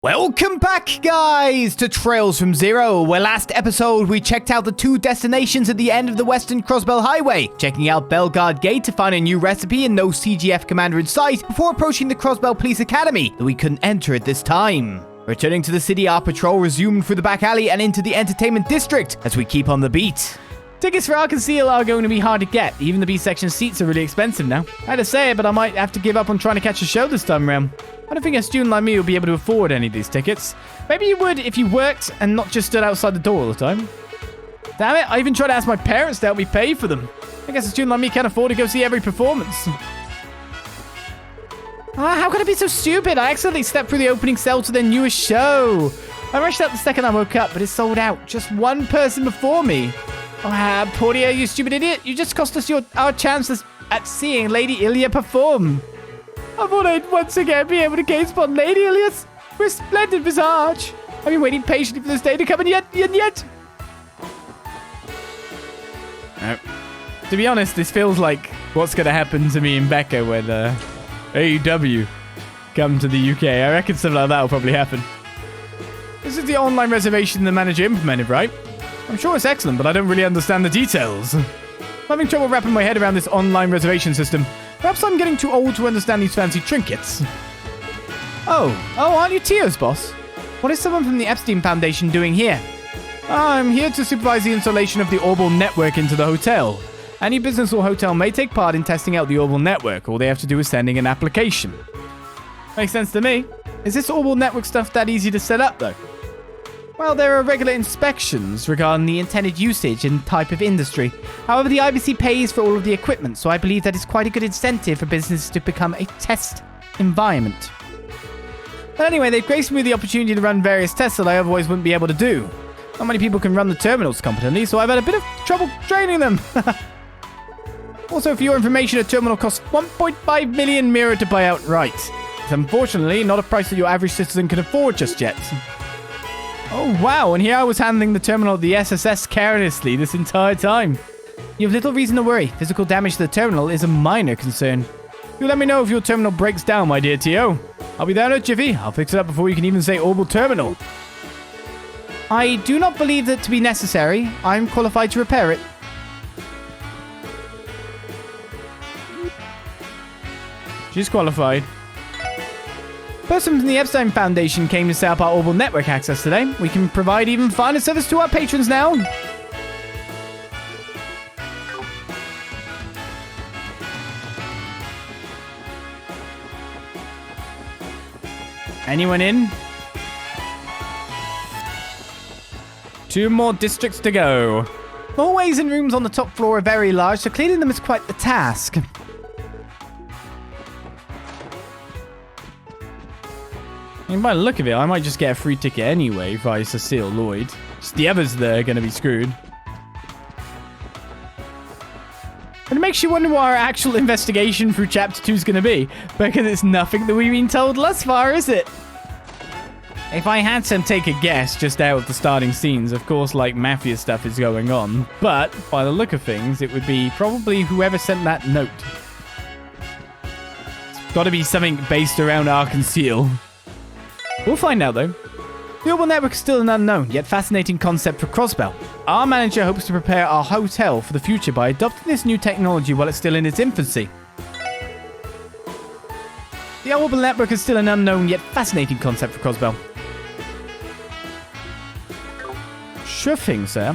Welcome back, guys, to Trails from Zero, where last episode we checked out the two destinations at the end of the Western Crossbell Highway, checking out Bellegarde Gate to find a new recipe and no CGF commander in sight before approaching the Crossbell Police Academy, though we couldn't enter at this time. Returning to the city, our patrol resumed through the back alley and into the entertainment district as we keep on the beat. Tickets for Arkansas are going to be hard to get. Even the B-section seats are really expensive now. I had to say it, but I might have to give up on trying to catch a show this time around. I don't think a student like me will be able to afford any of these tickets. Maybe you would if you worked and not just stood outside the door all the time. Damn it, I even tried to ask my parents to help me pay for them. I guess a student like me can't afford to go see every performance. How could I be so stupid? I accidentally stepped through the opening cell to their newest show. I rushed out the second I woke up, but it sold out. Just one person before me. Oh, Portia, you stupid idiot. You just cost us our chances at seeing Lady Ilya perform. I thought I'd once again be able to gaze upon Lady Ilya's resplendent visage. I've been waiting patiently for this day to come, and yet... To be honest, this feels like what's going to happen to me and Becca when AEW come to the UK. I reckon something like that will probably happen. This is the online reservation the manager implemented, right? I'm sure it's excellent, but I don't really understand the details. I'm having trouble wrapping my head around this online reservation system. Perhaps I'm getting too old to understand these fancy trinkets. Oh, aren't you Tio's boss? What is someone from the Epstein Foundation doing here? I'm here to supervise the installation of the Orbital network into the hotel. Any business or hotel may take part in testing out the Orbital network. All they have to do is send in an application. Makes sense to me. Is this Orbital network stuff that easy to set up, though? Well, there are regular inspections regarding the intended usage and type of industry. However, the IBC pays for all of the equipment, so I believe that is quite a good incentive for businesses to become a test environment. But anyway, they've graced me with the opportunity to run various tests that I otherwise wouldn't be able to do. Not many people can run the terminals competently, so I've had a bit of trouble training them. Also, for your information, a terminal costs 1.5 million mirror to buy outright. It's unfortunately not a price that your average citizen can afford just yet. Oh, wow, and here I was handling the terminal of the SSS carelessly this entire time. You have little reason to worry. Physical damage to the terminal is a minor concern. You let me know if your terminal breaks down, my dear Tio. I'll be there in a jiffy. I'll fix it up before you can even say Orbital Terminal. I do not believe that to be necessary. I'm qualified to repair it. She's qualified. Person from the Epstein Foundation came to set up our Orbital network access today. We can provide even finer service to our patrons now. Anyone in? 2 more districts to go. Hallways and rooms on the top floor are very large, so cleaning them is quite the task. I mean, by the look of it, I might just get a free ticket anyway via Cecile Lloyd. Just the others there are going to be screwed. And it makes you wonder what our actual investigation through Chapter 2 is going to be, because it's nothing that we've been told thus far, is it? If I had to take a guess just out of the starting scenes, of course, like, mafia stuff is going on. But, by the look of things, it would be probably whoever sent that note. It's got to be something based around Arkansas. We'll find out, though. The Orbital network is still an unknown, yet fascinating concept for Crossbell. Our manager hopes to prepare our hotel for the future by adopting this new technology while it's still in its infancy. The Orbital network is still an unknown, yet fascinating concept for Crossbell. Sure thing, sir.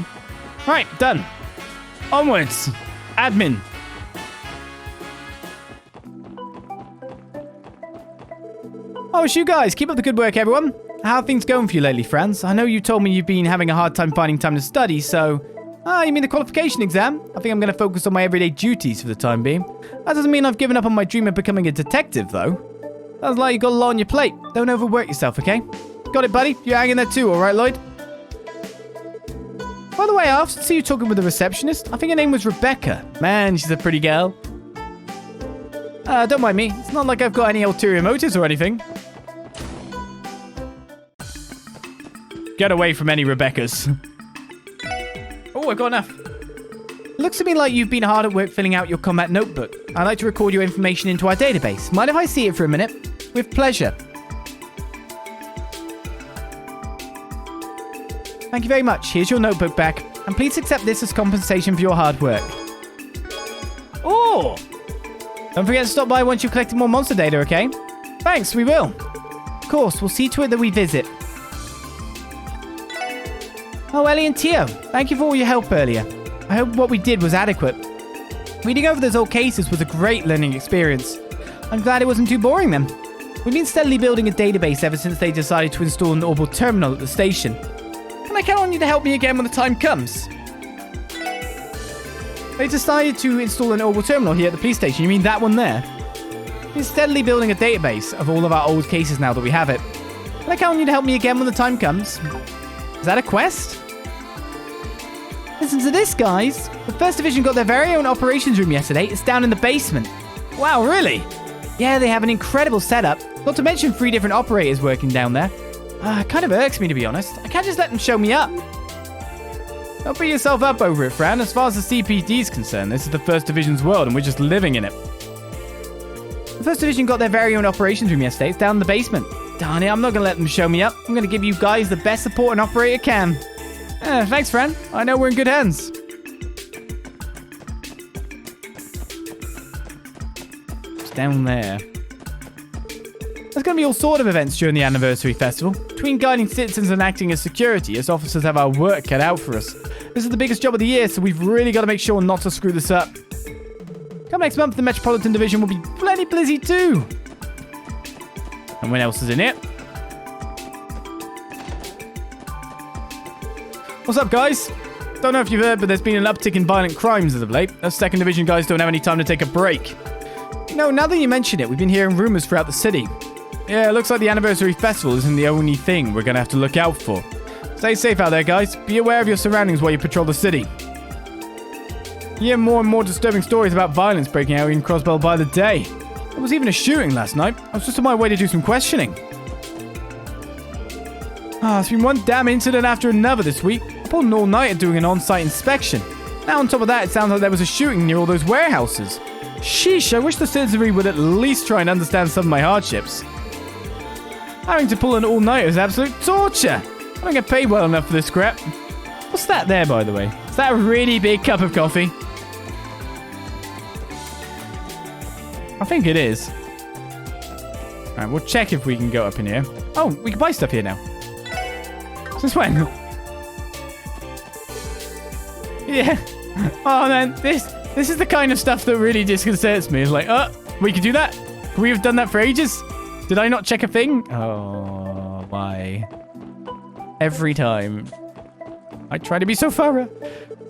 Right, done. Onwards. Admin. Oh, it's you guys. Keep up the good work, everyone. How are things going for you lately, Franz? I know you told me you've been having a hard time finding time to study, so... you mean the qualification exam? I think I'm going to focus on my everyday duties for the time being. That doesn't mean I've given up on my dream of becoming a detective, though. Sounds like you got a lot on your plate. Don't overwork yourself, okay? Got it, buddy? You're hanging there too, alright, Lloyd? By the way, I often see you talking with the receptionist. I think her name was Rebecca. Man, she's a pretty girl. Don't mind me. It's not like I've got any ulterior motives or anything. Get away from any Rebeccas. Oh, I've got enough. Looks to me like you've been hard at work filling out your combat notebook. I'd like to record your information into our database. Mind if I see it for a minute? With pleasure. Thank you very much. Here's your notebook back. And please accept this as compensation for your hard work. Oh! Don't forget to stop by once you've collected more monster data, okay? Thanks, we will. Of course, we'll see to it that we visit. Oh, Ellie and Tio, thank you for all your help earlier. I hope what we did was adequate. Reading over those old cases was a great learning experience. I'm glad it wasn't too boring then. We've been steadily building a database ever since they decided to install an orbital terminal at the station. Can I count on you to help me again when the time comes? They decided to install an orbital terminal here at the police station. You mean that one there? We're steadily building a database of all of our old cases now that we have it. Can I count on you to help me again when the time comes? Is that a quest? Listen to this, guys. The 1st Division got their very own operations room yesterday. It's down in the basement. Wow, really? Yeah, they have an incredible setup. Not to mention 3 different operators working down there. It kind of irks me, to be honest. I can't just let them show me up. Don't beat yourself up over it, Fran. As far as the CPD is concerned, this is the 1st Division's world, and we're just living in it. The 1st Division got their very own operations room yesterday. It's down in the basement. Darn it, I'm not going to let them show me up. I'm going to give you guys the best support an operator can. Thanks, Fran. I know we're in good hands. It's down there. There's going to be all sort of events during the anniversary festival. Between guiding citizens and acting as security, as officers have our work cut out for us. This is the biggest job of the year, so we've really got to make sure not to screw this up. Come next month, the Metropolitan Division will be plenty busy too. And when else is in it? What's up, guys? Don't know if you've heard, but there's been an uptick in violent crimes as of late. Us 2nd Division guys don't have any time to take a break. You know, now that you mention it, we've been hearing rumors throughout the city. Yeah, it looks like the anniversary festival isn't the only thing we're going to have to look out for. Stay safe out there, guys. Be aware of your surroundings while you patrol the city. You hear more and more disturbing stories about violence breaking out in Crossbell by the day. There was even a shooting last night. I was just on my way to do some questioning. It's been one damn incident after another this week. I pulled an all-nighter doing an on-site inspection. Now on top of that, it sounds like there was a shooting near all those warehouses. Sheesh, I wish the citizenry would at least try and understand some of my hardships. Having to pull an all-nighter is absolute torture. I don't get paid well enough for this crap. What's that there, by the way? Is that a really big cup of coffee? I think it is. Alright, we'll check if we can go up in here. Oh, we can buy stuff here now. Since when? Yeah. Oh, man, this is the kind of stuff that really disconcerts me. It's like, we could do that? Could we have done that for ages? Did I not check a thing? Oh, why? Every time. I try to be so thorough.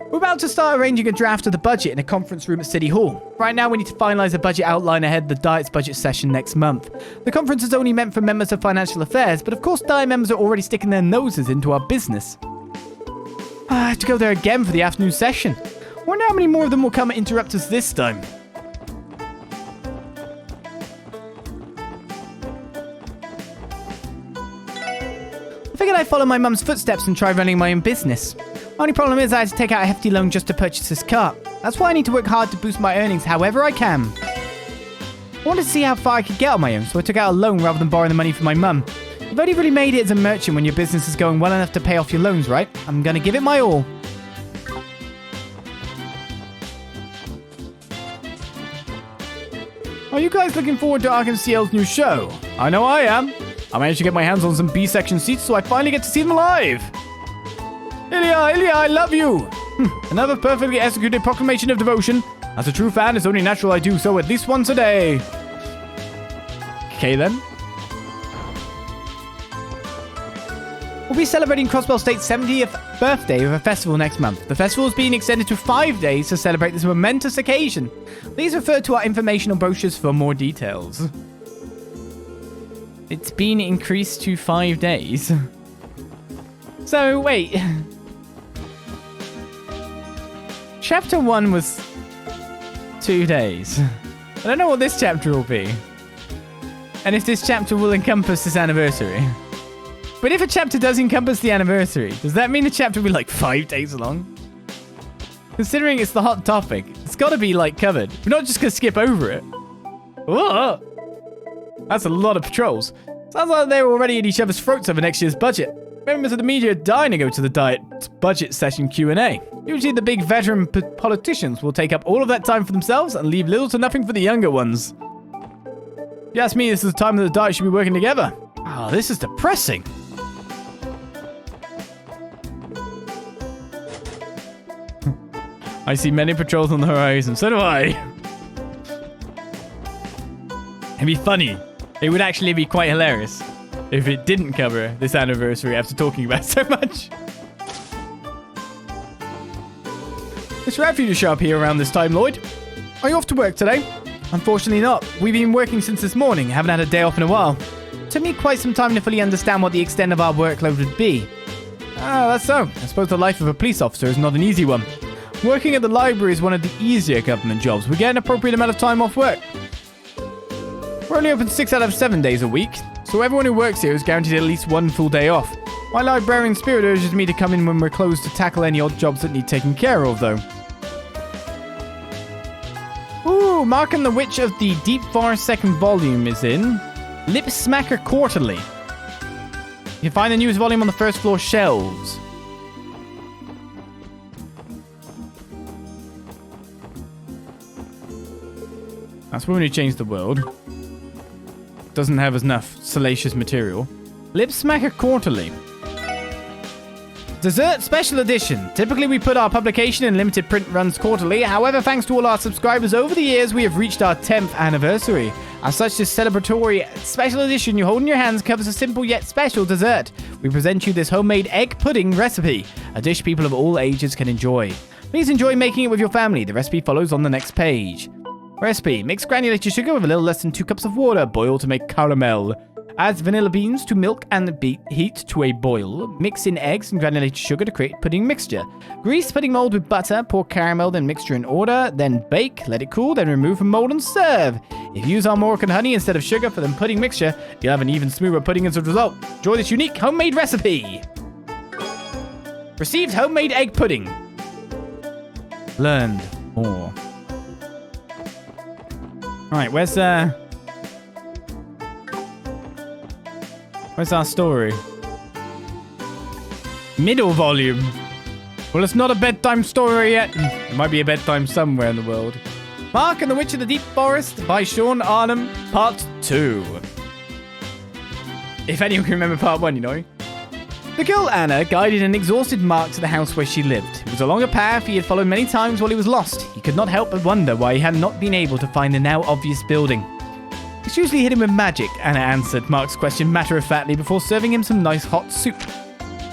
We're about to start arranging a draft of the budget in a conference room at City Hall. Right now, we need to finalize a budget outline ahead of the Diet's budget session next month. The conference is only meant for members of financial affairs, but of course, Diet members are already sticking their noses into our business. I have to go there again for the afternoon session. I wonder how many more of them will come and interrupt us this time. I figured I'd follow my mum's footsteps and try running my own business. Only problem is I had to take out a hefty loan just to purchase this car. That's why I need to work hard to boost my earnings however I can. I wanted to see how far I could get on my own, so I took out a loan rather than borrowing the money from my mum. You've only really made it as a merchant when your business is going well enough to pay off your loans, right? I'm gonna give it my all. Are you guys looking forward to Arkham CL's new show? I know I am. I managed to get my hands on some B-section seats, so I finally get to see them live. Ilya, I love you! Another perfectly executed proclamation of devotion. As a true fan, it's only natural I do so at least once a day. Okay then. We'll be celebrating Crossbell State's 70th birthday with a festival next month. The festival is being extended to 5 days to celebrate this momentous occasion. Please refer to our informational brochures for more details. It's been increased to 5 days. So, wait. Chapter 1 was 2 days. I don't know what this chapter will be. And if this chapter will encompass this anniversary. But if a chapter does encompass the anniversary, does that mean the chapter will be like 5 days long? Considering it's the hot topic, it's got to be like covered. We're not just going to skip over it. Whoa! That's a lot of patrols. Sounds like they're already at each other's throats over next year's budget. Members of the media are dying to go to the diet budget session Q&A. Usually the big veteran politicians will take up all of that time for themselves and leave little to nothing for the younger ones. If you ask me, this is the time that the diet should be working together. Oh, this is depressing. I see many patrols on the horizon. So do I. It'd be funny. It would actually be quite hilarious if it didn't cover this anniversary after talking about it so much. It's rare for you to show up here around this time, Lloyd. Are you off to work today? Unfortunately not. We've been working since this morning. Haven't had a day off in a while. It took me quite some time to fully understand what the extent of our workload would be. Ah, that's so. I suppose the life of a police officer is not an easy one. Working at the library is one of the easier government jobs. We get an appropriate amount of time off work. We're only open 6 out of 7 days a week, so everyone who works here is guaranteed at least one full day off. My librarian spirit urges me to come in when we're closed to tackle any odd jobs that need taken care of, though. Ooh, Mark and the Witch of the Deep Forest second volume is in. Lip Smacker Quarterly. You can find the newest volume on the first floor shelves. That's when we change the world. Doesn't have enough salacious material. Lip Smacker Quarterly. Dessert Special Edition. Typically we put our publication in limited print runs quarterly. However, thanks to all our subscribers over the years, we have reached our 10th anniversary. As such, this celebratory special edition you hold in your hands covers a simple yet special dessert. We present you this homemade egg pudding recipe, a dish people of all ages can enjoy. Please enjoy making it with your family. The recipe follows on the next page. Recipe. Mix granulated sugar with a little less than 2 cups of water. Boil to make caramel. Add vanilla beans to milk and heat to a boil. Mix in eggs and granulated sugar to create pudding mixture. Grease pudding mold with butter. Pour caramel, then mixture in order. Then bake. Let it cool. Then remove from mold and serve. If you use Armorica honey instead of sugar for the pudding mixture, you'll have an even smoother pudding as a result. Enjoy this unique homemade recipe. Received homemade egg pudding. Learned more. Alright, where's our story? Middle volume. Well, it's not a bedtime story yet. It might be a bedtime somewhere in the world. Mark and the Witch of the Deep Forest by Sean Arnhem, Part 2. If anyone can remember Part 1, you know. The girl Anna guided an exhausted Mark to the house where she lived. It was a longer path he had followed many times while he was lost. He could not help but wonder why he had not been able to find the now obvious building. It's usually hidden with magic, Anna answered Mark's question matter-of-factly before serving him some nice hot soup.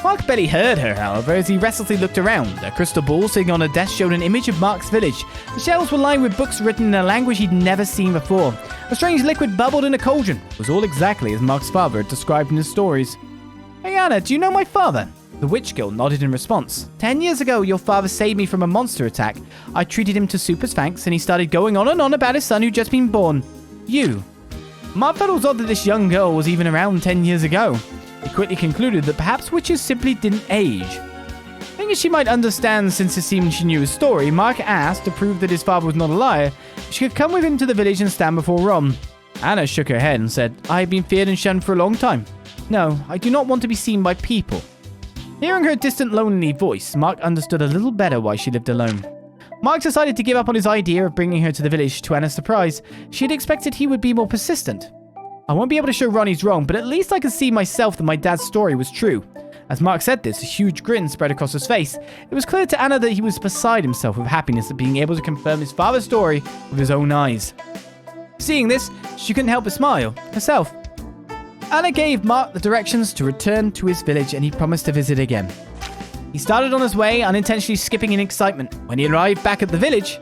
Mark barely heard her, however, as he restlessly looked around. A crystal ball sitting on a desk showed an image of Mark's village. The shelves were lined with books written in a language he'd never seen before. A strange liquid bubbled in a cauldron. It was all exactly as Mark's father had described in his stories. Hey Anna, do you know my father? The witch girl nodded in response. 10 years ago, your father saved me from a monster attack. I treated him to soup as thanks, and he started going on and on about his son who'd just been born. You. Mark thought it was odd that this young girl was even around 10 years ago. He quickly concluded that perhaps witches simply didn't age. Thinking she might understand since it seemed she knew his story, Mark asked, to prove that his father was not a liar, if she could come with him to the village and stand before Ron. Anna shook her head and said, I have been feared and shunned for a long time. No, I do not want to be seen by people. Hearing her distant, lonely voice, Mark understood a little better why she lived alone. Mark decided to give up on his idea of bringing her to the village. To Anna's surprise, she had expected he would be more persistent. I won't be able to show Ron he's wrong, but at least I can see myself that my dad's story was true. As Mark said this, a huge grin spread across his face. It was clear to Anna that he was beside himself with happiness at being able to confirm his father's story with his own eyes. Seeing this, she couldn't help but smile, herself. Anna gave Mark the directions to return to his village, and he promised to visit again. He started on his way, unintentionally skipping in excitement. When he arrived back at the village,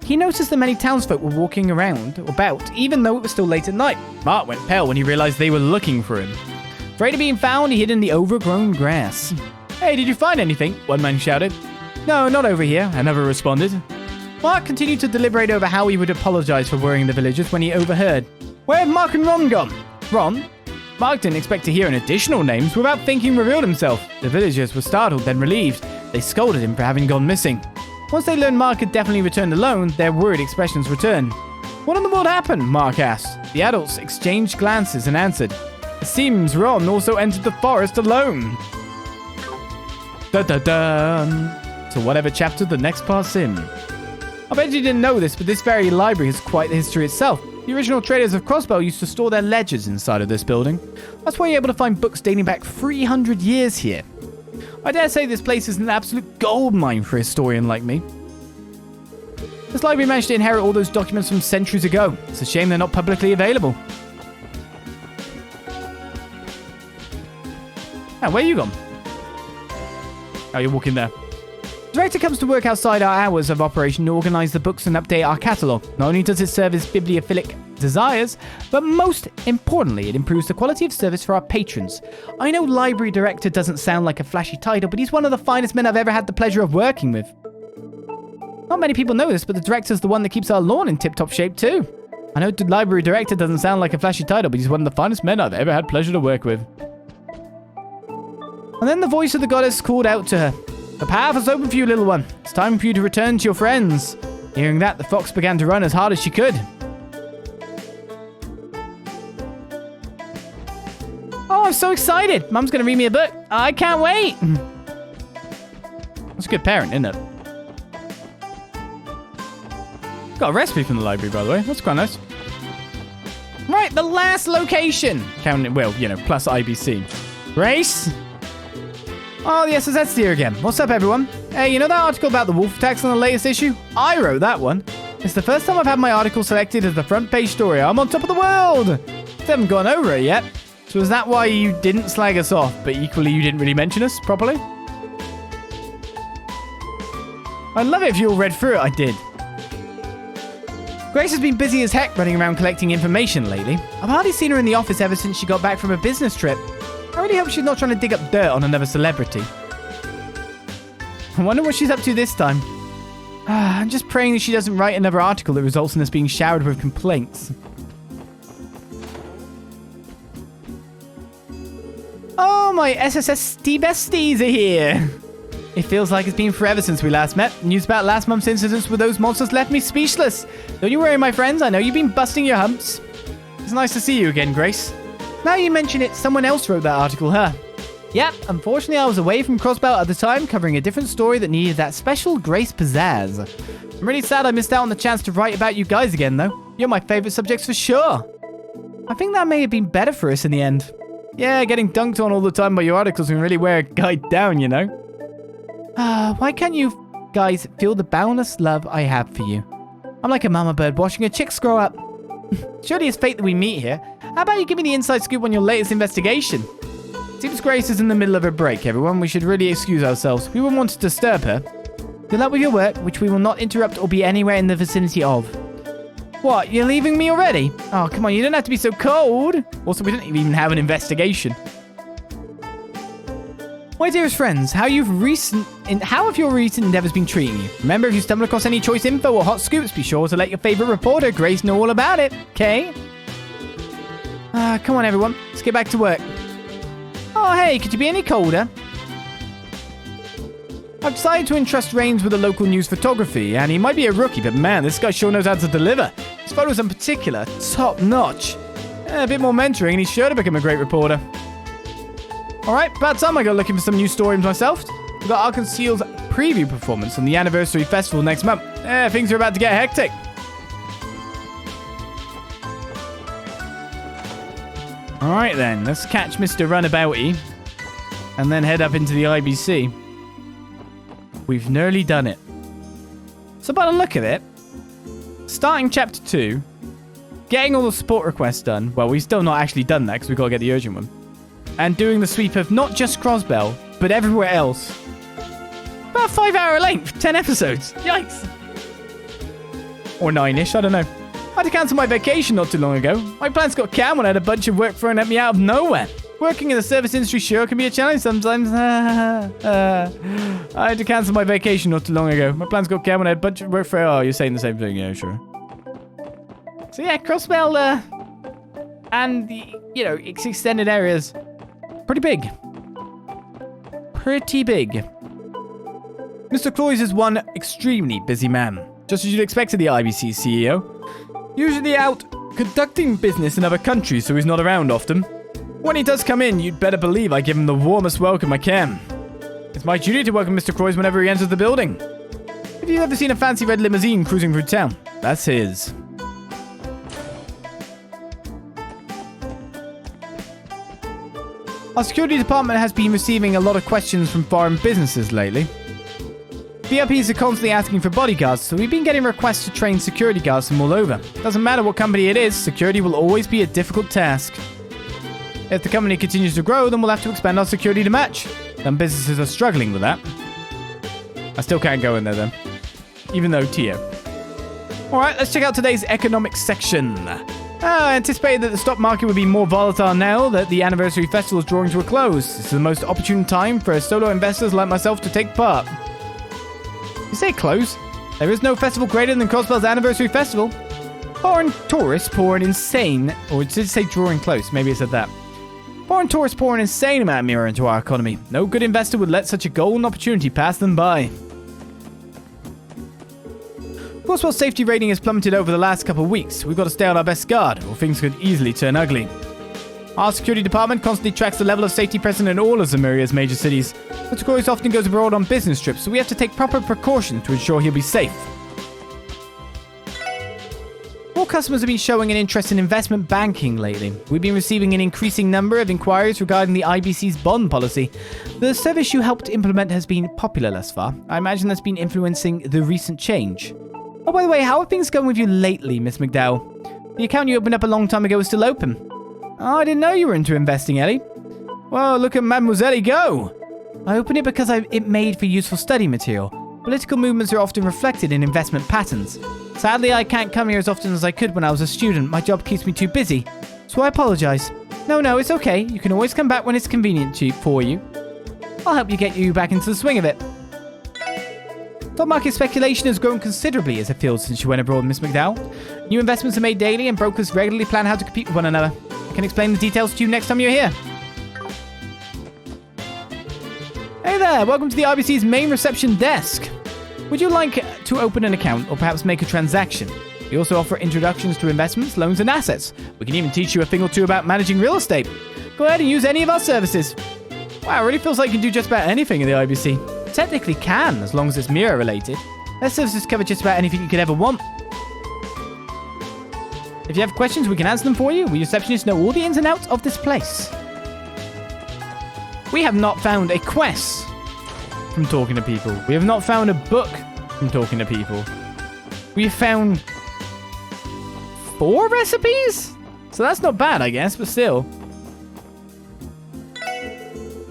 he noticed that many townsfolk were walking about, even though it was still late at night. Mark went pale when he realized they were looking for him. Afraid of being found, he hid in the overgrown grass. Hey, did you find anything? One man shouted. No, not over here, another responded. Mark continued to deliberate over how he would apologize for worrying the villagers when he overheard. Where have Mark and Ron gone? Ron? Mark didn't expect to hear an additional names. Without thinking, revealed himself. The villagers were startled, then relieved. They scolded him for having gone missing. Once they learned Mark had definitely returned alone, their worried expressions returned. What in the world happened? Mark asked. The adults exchanged glances and answered. It seems Ron also entered the forest alone. Da-da-da. So whatever chapter the next part's in. I bet you didn't know this, but this very library has quite the history itself. The original traders of Crossbell used to store their ledgers inside of this building. That's why you're able to find books dating back 300 years here. I dare say this place is an absolute goldmine for a historian like me. This library managed to inherit all those documents from centuries ago. It's a shame they're not publicly available. Oh, where are you gone? Oh, you're walking there. The director comes to work outside our hours of operation to organize the books and update our catalog. Not only does it serve its bibliophilic desires, but most importantly, it improves the quality of service for our patrons. I know library director doesn't sound like a flashy title, but he's one of the finest men I've ever had the pleasure of working with. Not many people know this, but the director's the one that keeps our lawn in tip-top shape too. I know the library director doesn't sound like a flashy title, but he's one of the finest men I've ever had pleasure to work with. And then the voice of the goddess called out to her. The path is open for you, little one. It's time for you to return to your friends. Hearing that, the fox began to run as hard as she could. Oh, I'm so excited. Mum's going to read me a book. I can't wait. That's a good parent, isn't it? Got a recipe from the library, by the way. That's quite nice. Right, the last location. Counting, well, you know, plus IBC. Grace? Oh, the SSS here again. What's up, everyone? Hey, you know that article about the wolf attacks on the latest issue? I wrote that one. It's the first time I've had my article selected as the front page story. I'm on top of the world. They haven't gone over it yet. So is that why you didn't slag us off, but equally you didn't really mention us properly? I'd love it if you all read through it. I did. Grace has been busy as heck running around collecting information lately. I've hardly seen her in the office ever since she got back from a business trip. I really hope she's not trying to dig up dirt on another celebrity. I wonder what she's up to this time. I'm just praying that she doesn't write another article that results in us being showered with complaints. Oh, my SSS besties are here. It feels like it's been forever since we last met. News about last month's incidents with those monsters left me speechless. Don't you worry, my friends. I know you've been busting your humps. It's nice to see you again, Grace. Now you mention it, someone else wrote that article, huh? Yep, unfortunately I was away from Crossbell at the time, covering a different story that needed that special Grace pizzazz. I'm really sad I missed out on the chance to write about you guys again, though. You're my favorite subjects for sure. I think that may have been better for us in the end. Yeah, getting dunked on all the time by your articles can really wear a guy down, you know? Why can't you guys feel the boundless love I have for you? I'm like a mama bird watching a chick grow up. Surely it's fate that we meet here. How about you give me the inside scoop on your latest investigation? Seems Grace is in the middle of a break, everyone. We should really excuse ourselves. We wouldn't want to disturb her. Good luck with your work, which we will not interrupt or be anywhere in the vicinity of. What, you're leaving me already? Oh, come on, you don't have to be so cold. Also, we didn't even have an investigation. My dearest friends, how have your recent endeavors been treating you? Remember, if you stumble across any choice info or hot scoops, be sure to let your favorite reporter, Grace, know all about it, okay? Come on, everyone. Let's get back to work. Oh, hey, could you be any colder? I've decided to entrust Reigns with the local news photography, and he might be a rookie, but man, this guy sure knows how to deliver. His photos in particular, top notch. A bit more mentoring, and he's sure to become a great reporter. Alright, about time I go looking for some new stories myself. We've got Arconceal's preview performance on the anniversary festival next month. Things are about to get hectic. Alright then, let's catch Mr. Runabouty and then head up into the IBC. We've nearly done it. So by the look of it, starting chapter 2, getting all the support requests done. Well, we've still not actually done that because we've got to get the urgent one. And doing the sweep of not just Crossbell, but everywhere else. About 5 hour length, 10 episodes. Yikes. Or 9-ish, I don't know. I had to cancel my vacation not too long ago. My plans got canned when I had a bunch of work thrown at me out of nowhere. Working in the service industry sure can be a challenge sometimes. I had to cancel my vacation not too long ago. My plans got canned when I had a bunch of work thrown. Oh, you're saying the same thing, yeah, sure. So yeah, Crossbell, and the, you know, its extended areas. Pretty big. Pretty big. Mr. Cloyes is one extremely busy man, just as you'd expect of the IBC CEO. Usually out conducting business in other countries, so he's not around often. When he does come in, you'd better believe I give him the warmest welcome I can. It's my duty to welcome Mr. Croix whenever he enters the building. If you've ever seen a fancy red limousine cruising through town, that's his. Our security department has been receiving a lot of questions from foreign businesses lately. VIPs are constantly asking for bodyguards, so we've been getting requests to train security guards from all over. Doesn't matter what company it is, security will always be a difficult task. If the company continues to grow, then we'll have to expand our security to match. Some businesses are struggling with that. I still can't go in there then. Even though Tio. Alright, let's check out today's economics section. I anticipated that the stock market would be more volatile now that the anniversary festival is drawing to a close. This is the most opportune time for solo investors like myself to take part. You say close? There is no festival greater than Crossbell's anniversary festival. Foreign tourists pour an insane... Or it did say drawing close, maybe it said that. Foreign tourists pour an insane amount of mirror into our economy. No good investor would let such a golden opportunity pass them by. Crossbell's safety rating has plummeted over the last couple of weeks. We've got to stay on our best guard, or things could easily turn ugly. Our security department constantly tracks the level of safety present in all of Zamuria's major cities. Mr. Croix often goes abroad on business trips, so we have to take proper precautions to ensure he'll be safe. More customers have been showing an interest in investment banking lately. We've been receiving an increasing number of inquiries regarding the IBC's bond policy. The service you helped implement has been popular thus far. I imagine that's been influencing the recent change. Oh, by the way, how have things gone with you lately, Miss McDowell? The account you opened up a long time ago is still open. Oh, I didn't know you were into investing, Ellie. Well, look at Mademoiselle go. I opened it because it made for useful study material. Political movements are often reflected in investment patterns. Sadly, I can't come here as often as I could when I was a student. My job keeps me too busy. So I apologize. No, it's okay. You can always come back when it's convenient for you. I'll help you get you back into the swing of it. Stock market speculation has grown considerably as a field since you went abroad, Miss McDowell. New investments are made daily and brokers regularly plan how to compete with one another. I can explain the details to you next time you're here. Hey there, welcome to the RBC's main reception desk. Would you like to open an account or perhaps make a transaction? We also offer introductions to investments, loans, and assets. We can even teach you a thing or two about managing real estate. Go ahead and use any of our services. Wow, it really feels like you can do just about anything in the IBC. Technically can, as long as it's mirror related. Their services cover just about anything you could ever want. If you have questions, we can answer them for you. We receptionists know all the ins and outs of this place. We have not found a quest from talking to people. We have not found a book from talking to people. We found 4 recipes? So that's not bad, I guess, but still.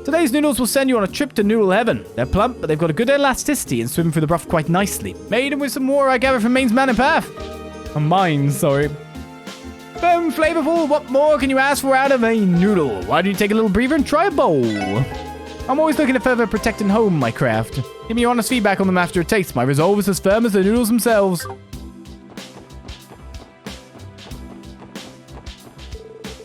Today's noodles will send you on a trip to noodle heaven. They're plump, but they've got a good elasticity and swim through the broth quite nicely. Made them with some water I gather from Maine's Man and Path. Mine, sorry. Boom, flavorful. What more can you ask for out of a noodle? Why don't you take a little breather and try a bowl? I'm always looking to further protect and hone my craft. Give me your honest feedback on them after a taste. My resolve is as firm as the noodles themselves.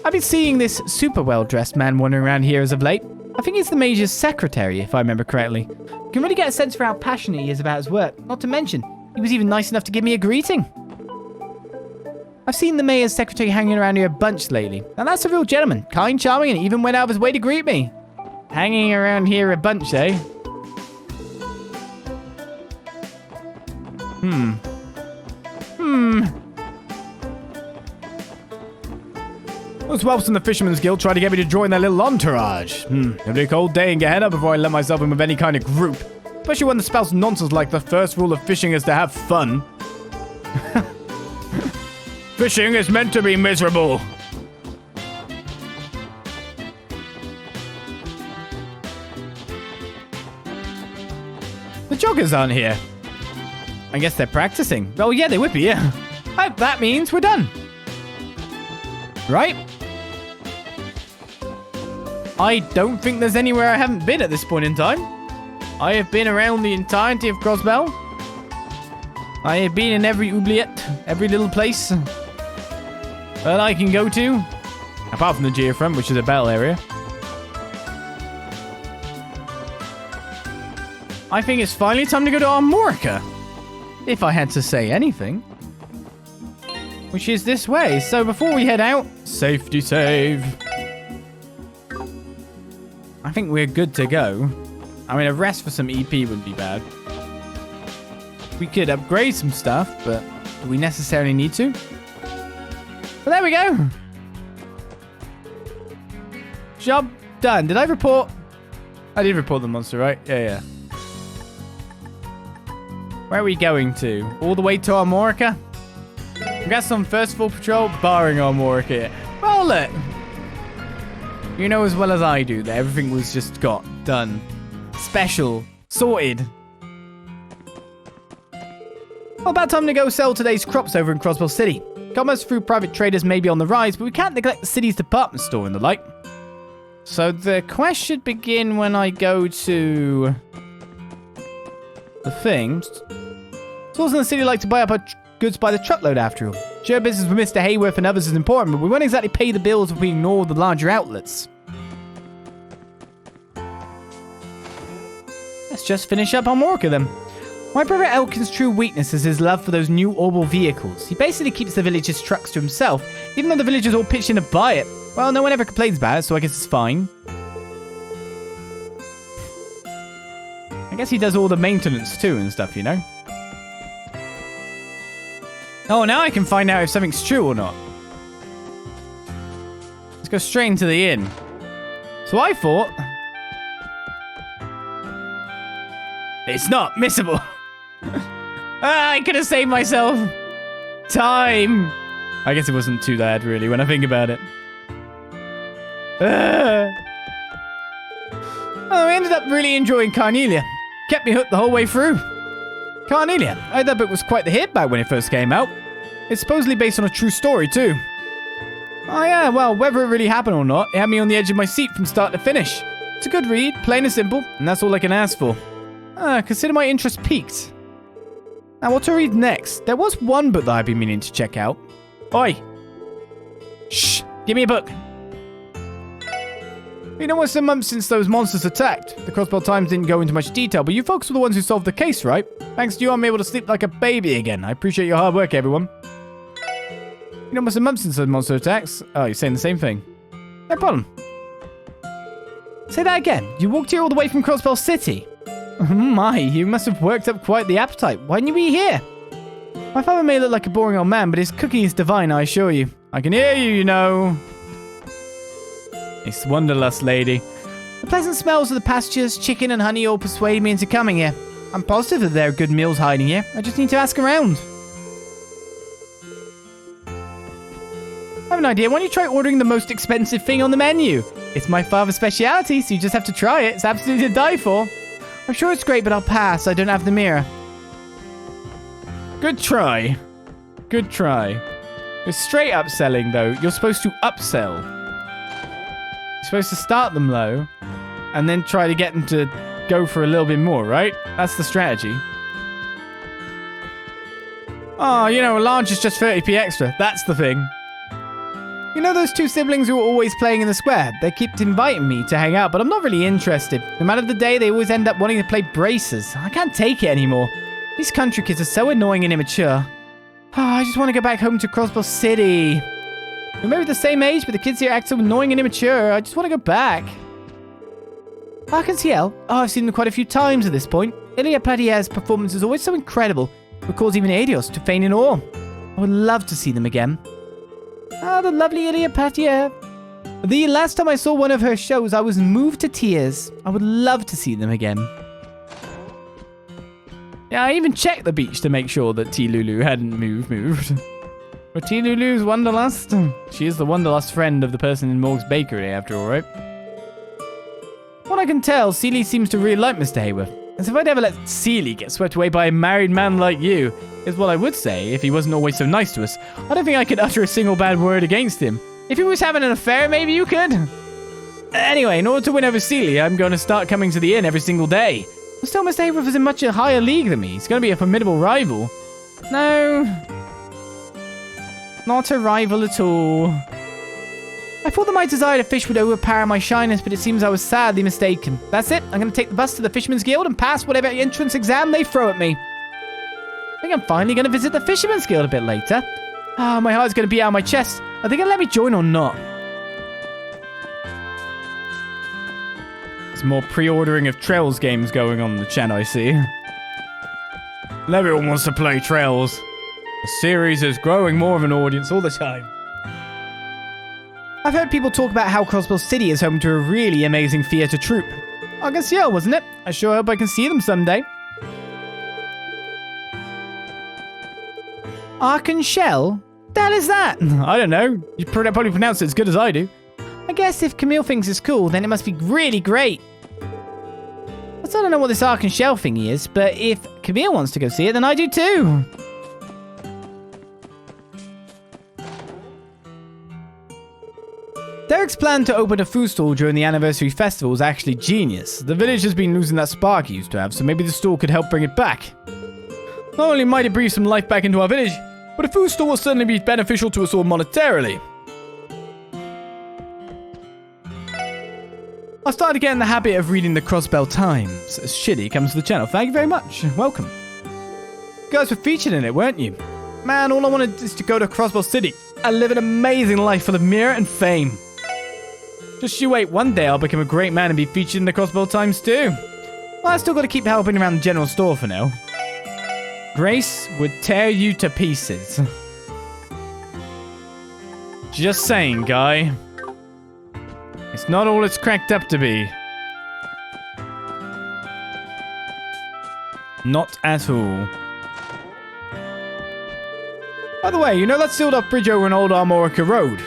I've been seeing this super well-dressed man wandering around here as of late. I think he's the Major's secretary, if I remember correctly. You can really get a sense for how passionate he is about his work. Not to mention, he was even nice enough to give me a greeting. I've seen the Mayor's secretary hanging around here a bunch lately. Now that's a real gentleman. Kind, charming, and even went out of his way to greet me. Hanging around here a bunch, eh? Those whelps from the Fisherman's Guild tried to get me to join their little entourage. It'll be a cold day and get head up before I let myself in with any kind of group. Especially when the spouts nonsense like the first rule of fishing is to have fun. Fishing is meant to be miserable. The joggers aren't here. I guess they're practicing. Oh yeah, they would be, yeah. That means we're done. Right? I don't think there's anywhere I haven't been at this point in time. I have been around the entirety of Crossbell. I have been in every oubliette, every little place that I can go to. Apart from the geofront, which is a battle area. I think it's finally time to go to Armorica. If I had to say anything. Which is this way. So before we head out, safety save. I think we're good to go. I mean, a rest for some EP wouldn't be bad. We could upgrade some stuff, but do we necessarily need to? But there we go. Job done. Did I report? I did report the monster, right? Yeah. Where are we going to? All the way to Armorica? I guess on first full patrol, barring Armorica. Well, look. You know as well as I do that everything was just got done. Special. Sorted. Well, about time to go sell today's crops over in Crossbell City. Commerce through private traders may be on the rise, but we can't neglect the city's department store and the like. So the quest should begin when I go to the thing. Stores in the city like to buy up our goods by the truckload after all. Share business with Mr. Hayworth and others is important, but we won't exactly pay the bills if we ignore the larger outlets. Let's just finish up on Armorica then. My brother Elkin's true weakness is his love for those new Orbital vehicles. He basically keeps the village's trucks to himself, even though the villagers all pitched in to buy it. Well, no one ever complains about it, so I guess it's fine. I guess he does all the maintenance too and stuff, you know? Oh, now I can find out if something's true or not. Let's go straight into the inn. So I thought... It's not missable. I could have saved myself time. I guess it wasn't too bad, really, when I think about it. Oh, I ended up really enjoying Carnelia. Kept me hooked the whole way through. Carnelia. I heard that book was quite the hit back when it first came out. It's supposedly based on a true story, too. Oh, yeah, well, whether it really happened or not, it had me on the edge of my seat from start to finish. It's a good read, plain and simple, and that's all I can ask for. Consider my interest piqued. Now, what to read next? There was one book that I've been meaning to check out. Oi! Shh! Give me a book! You know, it's a month since those monsters attacked. The Crossbell Times didn't go into much detail, but you folks were the ones who solved the case, right? Thanks to you, I'm able to sleep like a baby again. I appreciate your hard work, everyone. You know, it's a month since those monster attacks. Oh, you're saying the same thing. No problem. Say that again. You walked here all the way from Crossbell City. My, you must have worked up quite the appetite. Why didn't you eat here? My father may look like a boring old man, but his cooking is divine, I assure you. I can hear you, you know. It's Wanderlust, lady. The pleasant smells of the pastures, chicken and honey all persuaded me into coming here. I'm positive that there are good meals hiding here. I just need to ask around. I have an idea. Why don't you try ordering the most expensive thing on the menu? It's my father's speciality, so you just have to try it. It's absolutely to die for. I'm sure it's great, but I'll pass. I don't have the mirror. Good try. Good try. It's straight upselling, though. You're supposed to upsell. You're supposed to start them low and then try to get them to go for a little bit more, right? That's the strategy. Oh, you know, a large is just 30p extra. That's the thing. You know those two siblings who were always playing in the square? They keep inviting me to hang out, but I'm not really interested. No matter the day, they always end up wanting to play braces. I can't take it anymore. These country kids are so annoying and immature. Oh, I just want to go back home to Crossbell City. We're maybe the same age, but the kids here act so annoying and immature. I just want to go back. Arkansas. Oh, I've seen them quite a few times at this point. Ilya Platier's performance is always so incredible. It calls even Adios to feign in awe. I would love to see them again. Ah, the lovely Ilya Platier. The last time I saw one of her shows, I was moved to tears. I would love to see them again. Yeah, I even checked the beach to make sure that T. Lulu hadn't moved. But T. Lulu's Wanderlust? She is the Wanderlust friend of the person in Morg's Bakery, after all, right? What I can tell, Seeley seems to really like Mr. Hayworth. As if I'd ever let Seeley get swept away by a married man like you, is what I would say if he wasn't always so nice to us. I don't think I could utter a single bad word against him. If he was having an affair, maybe you could. Anyway, in order to win over Seeley, I'm going to start coming to the inn every single day. But still, Mr. Hayworth is in much a higher league than me. He's going to be a formidable rival. No. Not a rival at all. I thought that my desire to fish would overpower my shyness, but it seems I was sadly mistaken. That's it. I'm going to take the bus to the Fisherman's Guild and pass whatever entrance exam they throw at me. I think I'm finally going to visit the Fisherman's Guild a bit later. Ah, my heart's going to be out of my chest. Are they going to let me join or not? There's more pre-ordering of Trails games going on the channel, I see. Everyone wants to play Trails. The series is growing more of an audience all the time. I've heard people talk about how Crossbell City is home to a really amazing theatre troupe. August year, wasn't it? I sure hope I can see them someday. Arkan Shell? The hell is that? I don't know. You probably pronounce it as good as I do. I guess if Camille thinks it's cool, then it must be really great. I still don't know what this Arkan Shell thingy is, but if Camille wants to go see it, then I do too. Derek's plan to open a food stall during the anniversary festival is actually genius. The village has been losing that spark it used to have, so maybe the stall could help bring it back. Not only might it breathe some life back into our village, but a food stall will certainly be beneficial to us all monetarily. I started getting the habit of reading the Crossbell Times. As Shitty comes to the channel. Thank you very much. Welcome. You guys were featured in it, weren't you? Man, all I wanted is to go to Crossbell City and live an amazing life full of merit and fame. Just you wait, one day I'll become a great man and be featured in the Crossbell Times too. Well, I still got to keep helping around the general store for now. Grace would tear you to pieces. Just saying, guy. It's not all it's cracked up to be. Not at all. By the way, you know that sealed off bridge over an old Armorica road?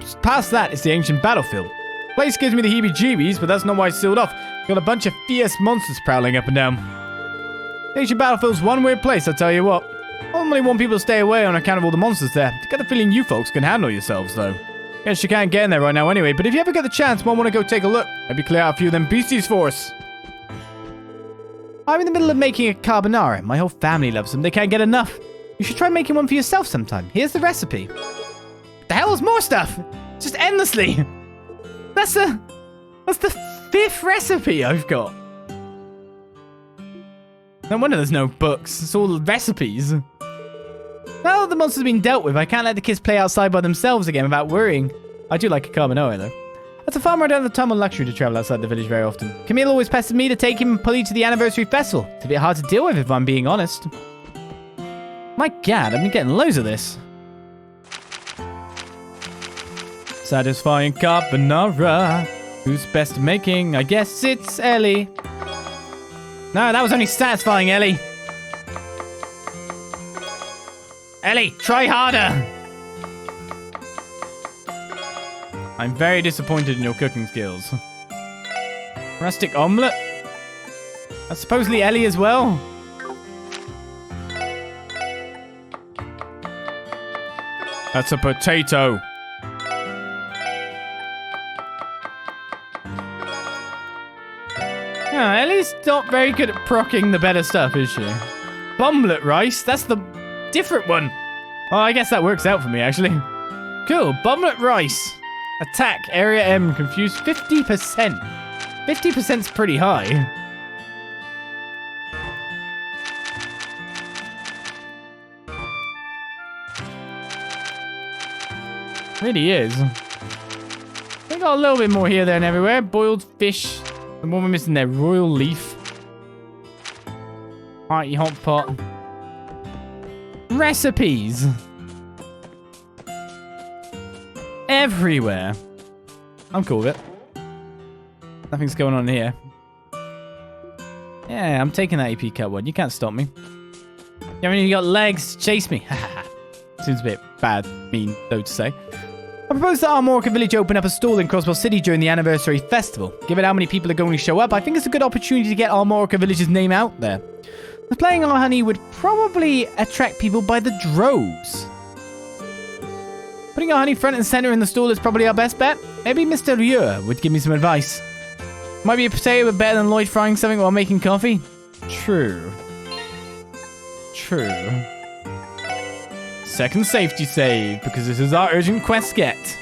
Just past that is the ancient battlefield. The place gives me the heebie-jeebies, but that's not why it's sealed off. Got a bunch of fierce monsters prowling up and down. The ancient battlefield's one weird place, I'll tell you what. I normally want people to stay away on account of all the monsters there. I get the feeling you folks can handle yourselves, though. Guess you can't get in there right now anyway, but if you ever get the chance, might want to go take a look. Maybe clear out a few of them beasties for us. I'm in the middle of making a carbonara. My whole family loves them. They can't get enough. You should try making one for yourself sometime. Here's the recipe. The hell is more stuff? Just endlessly. That's the 5th recipe I've got. No wonder there's no books. It's all recipes. Now that the monster's been dealt with, I can't let the kids play outside by themselves again without worrying. I do like a carbonara, though. As a farmer, I don't have the time or luxury to travel outside the village very often. Camille always pestered me to take him and Polly to the anniversary festival. It's a bit hard to deal with if I'm being honest. My god, I've been getting loads of this. Satisfying carbonara. Who's best at making? I guess it's Ellie. No, that was only satisfying, Ellie. Ellie, try harder. I'm very disappointed in your cooking skills. Rustic omelette? That's supposedly Ellie as well. That's a potato. Yeah, Ellie's not very good at procking the better stuff, is she? Bomblet rice? That's the different one. Oh, I guess that works out for me, actually. Cool, bomblet rice. Attack, area M, confused 50%. 50%'s pretty high. Really is. I got a little bit more here, there, and everywhere. Boiled fish. And what we're missing there, royal leaf. Hearty hot pot. Recipes. Everywhere. I'm cool with it. Nothing's going on here. Yeah, I'm taking that AP cut one. You can't stop me. You haven't even got legs to chase me. Seems a bit bad, mean, though, to say. I propose that Armorica Village open up a stall in Crossbell City during the anniversary festival. Given how many people are going to show up, I think it's a good opportunity to get Armorica Village's name out there. Playing our honey would probably attract people by the droves. Putting our honey front and center in the stall is probably our best bet. Maybe Mr. Rieu would give me some advice. Might be a potato but better than Lloyd frying something while making coffee. True. True. Second safety save, because this is our urgent quest get.